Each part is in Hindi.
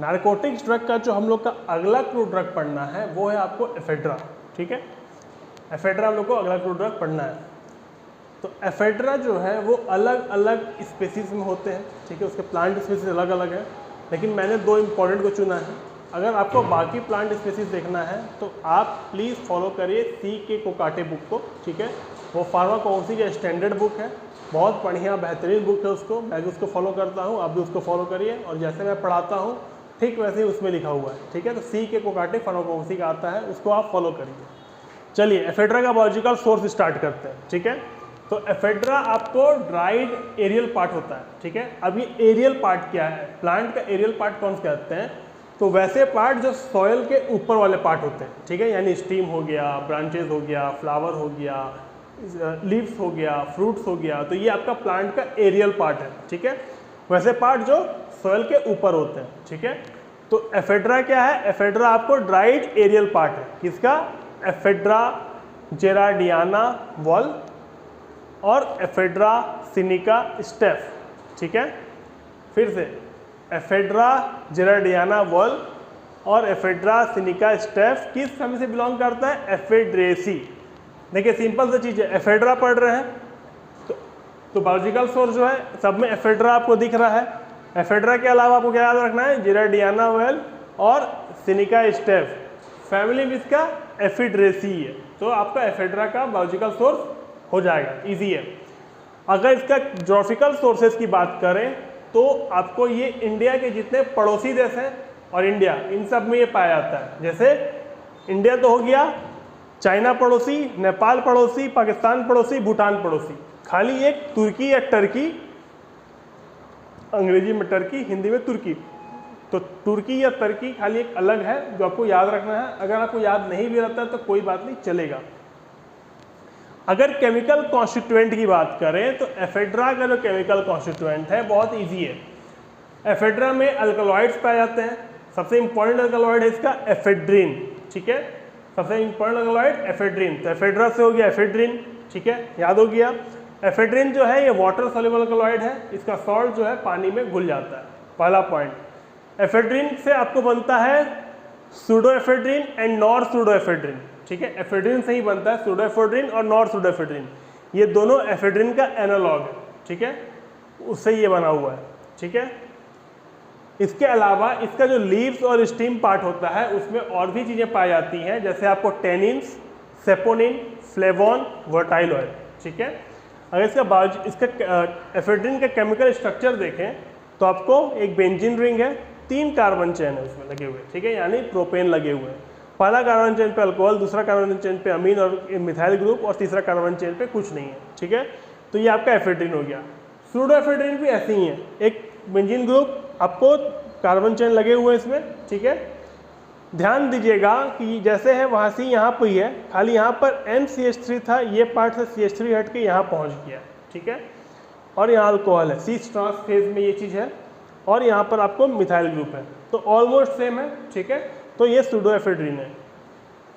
नारकोटिक्स ड्रग का जो हम लोग का अगला क्रू ड्रग पढ़ना है वो है आपको एफेड्रा। ठीक है, एफेड्रा हम लोग को अगला क्रू ड्रग पढ़ना है। तो एफेड्रा जो है वो अलग अलग स्पेसीज में होते हैं। ठीक है, उसके प्लांट स्पेसीज अलग अलग है, लेकिन मैंने 2 इंपॉर्टेंट को चुना है। अगर आपको बाकी प्लांट स्पेसीज देखना है तो आप प्लीज़ फॉलो करिए C.K. कोकाटे बुक को। ठीक है, वो फार्माकोग्नोसी का स्टैंडर्ड बुक है, बहुत बढ़िया बेहतरीन बुक है। उसको मैं भी उसको फॉलो करता हूँ, आप भी उसको फॉलो करिए, और जैसे मैं पढ़ाता हूँ ठीक वैसे ही उसमें लिखा हुआ है। ठीक है, तो C.K. कोकाटे फार्माकोग्नोसी का आता है, उसको आप फॉलो करिए। चलिए एफेड्रा का बायोलॉजिकल सोर्स स्टार्ट करते हैं। ठीक है, तो एफेड्रा आपको ड्राइड एरियल पार्ट होता है। ठीक है, अब ये एरियल पार्ट क्या है, प्लांट का एरियल पार्ट कौन से कहते हैं, तो वैसे पार्ट जो सॉयल के ऊपर वाले पार्ट होते हैं। ठीक है, यानी स्टीम हो गया, ब्रांचेज हो गया, फ्लावर हो गया, लीव्स हो गया, फ्रूट्स हो गया, तो ये आपका प्लांट का एरियल पार्ट है। ठीक है, वैसे पार्ट जो सॉयल के ऊपर होते हैं। ठीक है, तो एफेड्रा क्या है, एफेड्रा आपको ड्राइड एरियल पार्ट है। किसका, एफेड्रा जेराडियाना वॉल और एफेड्रा सिनिका स्टेफ। ठीक है, फिर से एफेड्रा जेराडियाना वॉल और एफेड्रा सिनिका स्टेफ किस फैमिली से बिलोंग करता है, एफेड्रेसी। देखिए सिंपल सी चीज़ है, एफेड्रा पढ़ रहे हैं तो बायोलॉजिकल सोर्स जो है सब में एफेड्रा आपको दिख रहा है। एफेड्रा के अलावा आपको क्या याद रखना है, जेराडियाना वॉल और सिनिका स्टेफ, फैमिली में इसका एफिड्रेसी है, तो आपका एफेड्रा का बायोलॉजिकल सोर्स हो जाएगा, इजी है। अगर इसका ज्योग्राफिकल सोर्सेज की बात करें तो आपको ये इंडिया के जितने पड़ोसी देश हैं और इंडिया, इन सब में ये पाया जाता है। जैसे इंडिया तो हो गया, चाइना पड़ोसी, नेपाल पड़ोसी, पाकिस्तान पड़ोसी, भूटान पड़ोसी, खाली एक तुर्की या टर्की, अंग्रेजी में टर्की, हिंदी में तुर्की, तो तुर्की या तुर्की खाली एक अलग है जो आपको याद रखना है। अगर आपको याद नहीं भी रहता तो कोई बात नहीं, चलेगा। अगर केमिकल कॉन्स्टिट्यूएंट की बात करें तो एफेड्रा का जो केमिकल कॉन्स्टिट्यूएंट है बहुत इजी है। एफेड्रा में अल्कलॉइड्स पाए जाते हैं, सबसे इंपॉर्टेंट अल्कलॉइड है इसका एफेड्रीन। ठीक है, सबसे इंपॉर्टेंट अल्कलॉइड एफेड्रीन, तो एफेड्रा से हो गया एफेड्रीन। ठीक है, याद हो गया। एफेड्रीन जो है ये वाटर सॉल्युबल अल्कलॉइड है, इसका सॉल्ट जो है पानी में घुल जाता है, पहला पॉइंट। एफेड्रीन से आपको बनता है सूडोएफेड्रीन एंड नॉर सूडोएफेड्रीन। ठीक है, एफेड्रीन से ही बनता है सूडोएफेड्रीन और नॉर सूडोएफेड्रीन, ये दोनों एफेड्रीन का एनालॉग है। ठीक है, उससे ये बना हुआ है। ठीक है, इसके अलावा इसका जो लीव्स और स्टीम पार्ट होता है उसमें और भी चीज़ें पाई जाती हैं, जैसे आपको टेनिन्स, सेपोनिन, फ्लेवोन, वर्टाइल ऑयल। ठीक है, अगर इसका एफेड्रीन का केमिकल स्ट्रक्चर देखें तो आपको एक बेंजीन रिंग है, 3 कार्बन चेन है उसमें लगे हुए। ठीक है, यानी प्रोपेन लगे हुए हैं। पहला कार्बन चेन पे अल्कोहल, दूसरा कार्बन चेन पे अमीन और मिथाइल ग्रुप, और तीसरा कार्बन चेन पे कुछ नहीं है। ठीक है, तो ये आपका एफेड्रीन हो गया। सूडोएफेड्रीन भी ऐसे ही है, एक बेंजीन ग्रुप, आपको कार्बन चेन लगे हुए हैं इसमें। ठीक है, ध्यान दीजिएगा कि जैसे है वहाँ से यहाँ पर ही है, खाली यहाँ पर NCH3 था, ये पार्ट से CH3 हट के यहाँ पहुँच गया। ठीक है, और यहाँ अल्कोहल है, cis ट्रांस फेज में ये चीज़ है, और यहाँ पर आपको मिथाइल ग्रुप है, तो ऑलमोस्ट सेम है। ठीक है, तो ये सूडोएफेड्रीन है।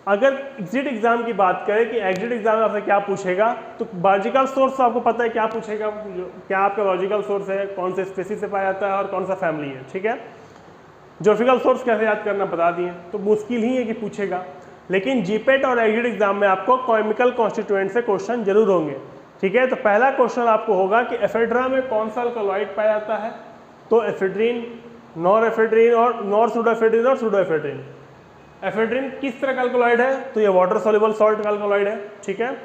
अगर एग्जिट एग्जाम की बात करें कि एग्जिट एग्जाम में आपसे क्या पूछेगा, तो बायोलॉजिकल सोर्स आपको पता है क्या पूछेगा, क्या आपका बायोलॉजिकल सोर्स है, कौन से स्पेसीज से पाया जाता है और कौन सा फैमिली है। ठीक है, ज्योग्राफिकल सोर्स कैसे याद करना बता दिए, तो मुश्किल ही है कि पूछेगा, लेकिन जीपेट और एग्जिट एग्जाम में आपको केमिकल कॉन्स्टिट्यूएंट से क्वेश्चन जरूर होंगे। ठीक है, तो पहला क्वेश्चन आपको होगा कि एफेड्रा में कौन सा अल्कलॉइड पाया जाता है, तो एफेड्रीन, नॉर एफेड्रीन और नॉर सूडोएफेड्रीन और सूडोएफेड्रीन। एफेड्रीन किस तरह का अल्कलॉइड है, तो ये वाटर सॉल्युबल सॉल्ट का अल्कलॉइड है। ठीक है,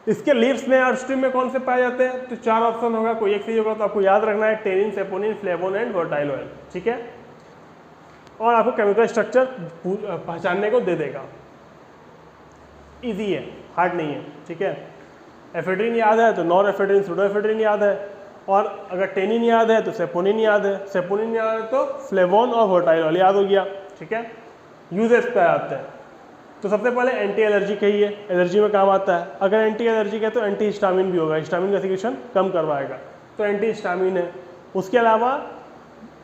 इसके लीव्स में और स्ट्रीम में कौन से पाए जाते हैं, तो 4 ऑप्शन होगा, कोई एक सही होगा, तो आपको याद रखना है tannin, saponin, flavone and volatile oil. ठीक है, और आपको केमिकल स्ट्रक्चर पहचानने को दे देगा, इजी है, हार्ड नहीं है। ठीक है, एफेड्रीन याद है तो नॉर एफेड्रीन, सूडोएफेड्रीन याद है, और अगर टेनिन याद है तो सेपोनिन याद है, सेपोनिन याद है तो फ्लेवोन और वर्टाइल ऑयल याद हो गया। ठीक है, यूजेस पे आते हैं, तो सबसे पहले एंटी एलर्जी कहिए, एलर्जी में काम आता है। अगर एंटी एलर्जी है तो एंटी हिस्टामिन भी होगा, हिस्टामिन का सिक्रेशन कम करवाएगा, तो एंटी हिस्टामिन है। उसके अलावा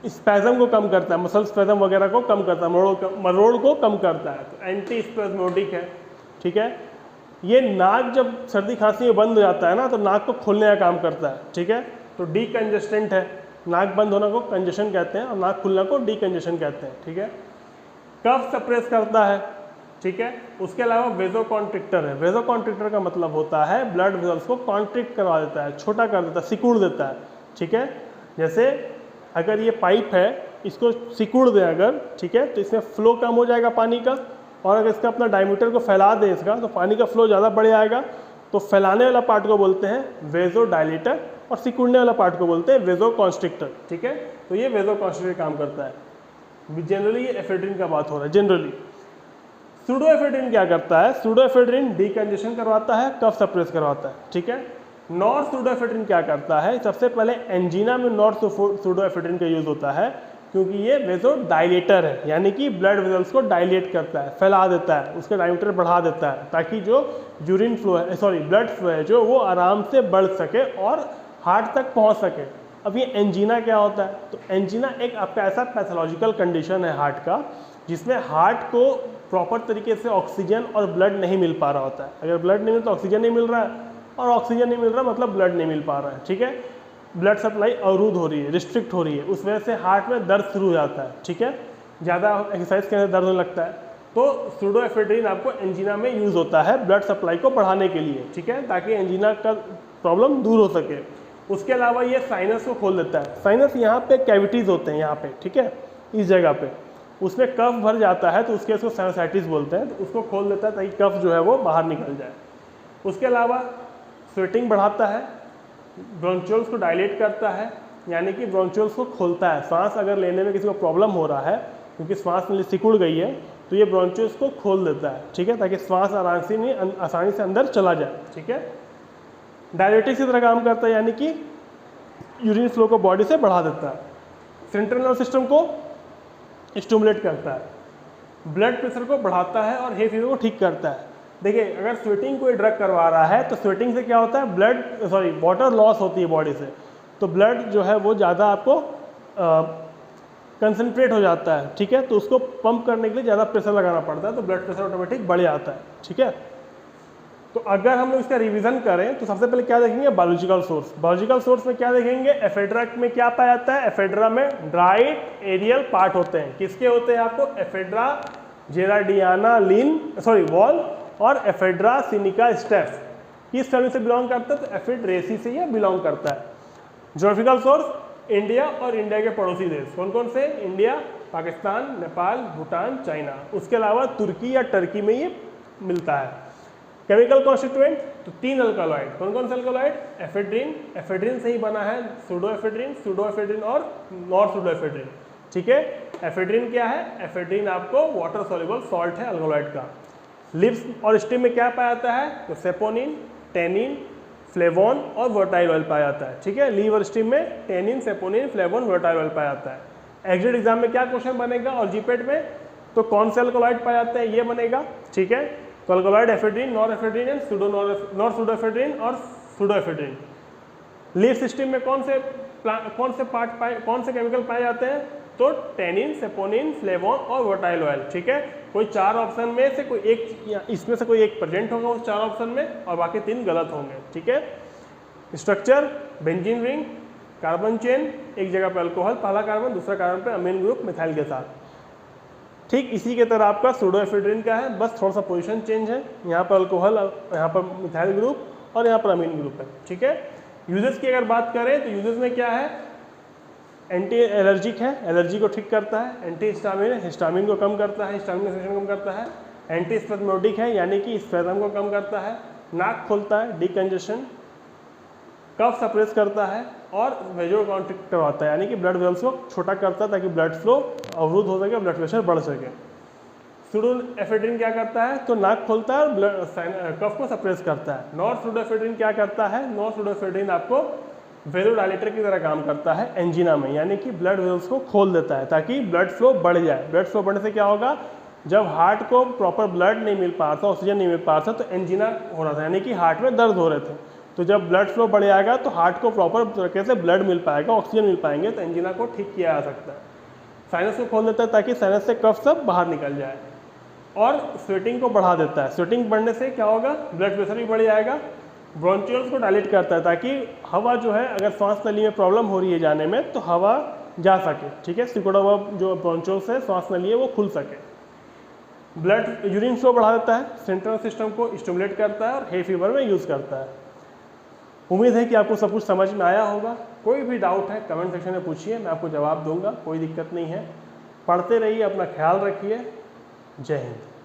स्पैज़म को कम करता है, मसल स्पैज़म वगैरह को कम करता है, मरोड़ को कम करता है, तो एंटी स्पेज़मोडिक है। ठीक है, ये नाक जब सर्दी खांसी में बंद हो जाता है ना, तो नाक को खोलने का काम करता है। ठीक है, तो डीकंजेस्टेंट है। नाक बंद होना को कंजेशन कहते हैं और नाक खुलना को डीकंजेशन कहते हैं, ठीक है। कफ सप्रेस करता है, ठीक है। उसके अलावा वेजोकॉन्ट्रिक्टर है। वेजोकॉन्ट्रिक्टर का मतलब होता है ब्लड वेसल्स को कॉन्ट्रिक्ट करवा देता है, छोटा कर देता है, सिकुड़ देता है, ठीक है। जैसे अगर ये पाइप है, इसको सिकुड़ दें अगर, ठीक है, तो इसमें फ्लो कम हो जाएगा पानी का, और अगर इसका अपना डायमीटर को फैला दें इसका, तो पानी का फ्लो ज़्यादा बढ़ जाएगा। तो फैलाने वाला पार्ट को बोलते हैं वेजो डायलेटर और सिकुड़ने वाला पार्ट को बोलते हैं वेजो कॉन्स्ट्रिक्टर, ठीक है। तो ये वेजो कॉन्स्ट्रिक्टर काम करता है। जनरली ये एफेड्रिन का बात हो रहा है जनरली। सूडोएफेड्रिन क्या करता है? सूडोएफेड्रिन डीकंजेशन करवाता है, कफ सप्रेस करवाता है, ठीक है। नॉर सूडोएफेड्रिन क्या करता है? सबसे पहले एंजीना में नॉर सूडोएफेड्रिन का यूज होता है, क्योंकि ये वेजो डायलेटर है, यानी कि ब्लड वेसल्स को डायलेट करता है, फैला देता है, उसका डायमीटर बढ़ा देता है, ताकि जो यूरिन फ्लो है, सॉरी ब्लड फ्लो है जो, वो आराम से बढ़ सके और हार्ट तक पहुंच सके। अब ये एंजीना क्या होता है? तो एंजीना एक आपका ऐसा पैथोलॉजिकल कंडीशन है हार्ट का, जिसमें हार्ट को प्रॉपर तरीके से ऑक्सीजन और ब्लड नहीं मिल पा रहा होता है। अगर ब्लड नहीं मिल तो ऑक्सीजन नहीं मिल रहा है, और ऑक्सीजन नहीं मिल रहा मतलब ब्लड नहीं मिल पा रहा है, ठीक है। ब्लड सप्लाई अवरुद्ध हो रही है, रिस्ट्रिक्ट हो रही है, उस वजह से हार्ट में दर्द शुरू हो जाता है, ठीक है। ज़्यादा एक्सरसाइज करने से दर्द होने लगता है। तो सूडोएफेड्रिन आपको एंजीना में यूज़ होता है ब्लड सप्लाई को बढ़ाने के लिए, ठीक है, ताकि एंजीना का प्रॉब्लम दूर हो सके। उसके अलावा ये साइनस को खोल देता है। साइनस यहाँ पे कैविटीज़ होते हैं यहाँ पे, ठीक है, इस जगह पे उसमें कफ भर जाता है, तो उसके उसको साइनसाइटिस बोलते हैं। तो उसको खोल देता है ताकि कफ जो है वो बाहर निकल जाए। उसके अलावा स्वेटिंग बढ़ाता है, ब्रोंचियोल्स को डायलेट करता है, यानी कि ब्रोंचियोल्स को खोलता है। सांस अगर लेने में किसी को प्रॉब्लम हो रहा है, क्योंकि सांस में सिकुड़ गई है, तो ये ब्रोंचियोल्स को खोल देता है, ठीक है, ताकि सांस आसानी से अंदर चला जाए, ठीक है। डायलिटिक्स की तरह काम करता है, यानी कि यूरिन फ्लो को बॉडी से बढ़ा देता है। सेंट्रल नर्वस सिस्टम को स्टिमुलेट करता है, ब्लड प्रेशर को बढ़ाता है और हे फीवर को ठीक करता है। देखिए, अगर स्वेटिंग कोई ड्रग करवा रहा है तो स्वेटिंग से क्या होता है, वाटर लॉस होती है बॉडी से, तो ब्लड जो है वो ज़्यादा आपको कंसनट्रेट हो जाता है, ठीक है। तो उसको पंप करने के लिए ज़्यादा प्रेशर लगाना पड़ता है, तो ब्लड प्रेशर ऑटोमेटिक बढ़ जाता है, ठीक है। तो अगर हम लोग इसका रिवीजन करें तो सबसे पहले क्या देखेंगे? Biological source. बायोलॉजिकल सोर्स में क्या देखेंगे? एफेड्रा में क्या पाया जाता है? एफेड्रा में ड्राइड एरियल पार्ट होते हैं। किसके होते हैं आपको? एफेड्रा जेराडियाना वॉल और एफेड्रा सिनिका स्टेफ। किस फैमिली से बिलोंग करता है? तो एफिड्रेसी से ये बिलोंग करता है। ज्योग्राफिकल सोर्स इंडिया और इंडिया के पड़ोसी देश कौन कौन से? India, Pakistan, Nepal, Bhutan, China. उसके अलावा तुर्की या टर्की में ये मिलता है। केमिकल कॉन्स्टिट्यूएंट तो 3 अल्कलॉइड। कौन कौन से अल्कलॉइड? एफेड्रिन, एफेड्रिन से ही बना है सूडोएफेड्रिन, सूडोएफेड्रिन और नॉर सूडोएफेड्रिन, ठीक है। एफेड्रिन क्या है? एफेड्रिन आपको वाटर सॉल्युबल सॉल्ट है अल्कलॉइड का। लिप्स और स्टिम में क्या पाया जाता है? तो सेपोनिन, टेनिन, फ्लेवोन और वर्टाइल ऑयल पाया जाता है, ठीक है। लीव और स्टिम में टेनिन, सेपोनिन, फ्लेवोन, वर्टाइल ऑयल पाया जाता है। एग्जिट एग्जाम में क्या क्वेश्चन बनेगा और जीपेट में? तो कौन से अल्कलॉइड पाया जाता है ये बनेगा, ठीक है। तो alkaloid ephedrine, nor ephedrine and nor pseudoephedrine और सूडोएफेड्रिन। लीव सिस्टम में कौन से केमिकल पाए जाते हैं? तो टेनिन, सेपोनिन, फ्लेवोन और वर्टाइल ऑयल, ठीक है। कोई 4 ऑप्शन में से कोई एक, इसमें से कोई एक प्रेजेंट होगा उस 4 ऑप्शन में और बाकी 3 गलत होंगे, ठीक है। Structure benzene ring, carbon chain, एक जगह पर अल्कोहल, पहला कार्बन, दूसरा कार्बन पर अमीन ग्रुप मिथाइल के साथ। ठीक इसी के तरह आपका सूडोएफेड्रिन का है, बस थोड़ा सा पोजीशन चेंज है। यहाँ पर अल्कोहल, यहाँ पर मिथाइल ग्रुप और यहाँ पर अमीन ग्रुप है, ठीक है। यूजेस की अगर बात करें तो यूजेस में क्या है? एंटी एलर्जिक है, एलर्जी को ठीक करता है। एंटी हिस्टामिन है, हिस्टामिन को कम करता है, हिस्टामिन सेक्रेशन को कम करता है। एंटी स्पेज़मोडिक है, यानी कि स्पेज़म को कम करता है। नाक खोलता है, डीकंजेशन। कफ सप्रेस करता है और वेजोकॉन्ट्रिक्ट करवाता है, यानी कि ब्लड वेसल्स को छोटा करता है ताकि ब्लड फ्लो अवरुद्ध हो सके, ब्लड प्रेशर बढ़ सके। सूडोएफेड्रिन क्या करता है? तो नाक खोलता है और कफ को सप्रेस करता है। नॉर सूडोएफेड्रिन क्या करता है? नॉर सूडोएफेड्रिन आपको वेलोडाइलेटर की तरह काम करता है एंजीना में, यानी कि ब्लड वेसल्स को खोल देता है ताकि ब्लड फ्लो बढ़ जाए। ब्लड फ्लो बढ़ने से क्या होगा? जब हार्ट को प्रॉपर ब्लड नहीं मिल पा रहा था, ऑक्सीजन नहीं मिल पा रहा था, तो एंजीना हो रहा था, यानी कि हार्ट में दर्द हो रहे थे। तो जब ब्लड फ्लो बढ़ जाएगा तो हार्ट को प्रॉपर तरीके से ब्लड मिल पाएगा, ऑक्सीजन मिल पाएंगे, तो एंजीना को ठीक किया जा सकता है। साइनस को खोल देता है ताकि साइनस से कफ सब बाहर निकल जाए। और स्वेटिंग को बढ़ा देता है। स्वेटिंग बढ़ने से क्या होगा? ब्लड प्रेशर भी बढ़ जाएगा, ब्रोंचियोल्स को डायलेट करता है ताकि हवा जो है, अगर सांस नली में प्रॉब्लम हो रही है जाने में तो हवा जा सके, ठीक है, सिकुड़ा हुआ जो ब्रोंचियोल्स है, सांस नली है, वो खुल सके। ब्लड यूरिन फ्लो बढ़ा देता है, सेंट्रल सिस्टम को स्टिमुलेट करता है और हे फीवर में यूज़ करता है। उम्मीद है कि आपको सब कुछ समझ में आया होगा। कोई भी डाउट है कमेंट सेक्शन में पूछिए, मैं आपको जवाब दूंगा, कोई दिक्कत नहीं है। पढ़ते रहिए, अपना ख्याल रखिए। जय हिंद।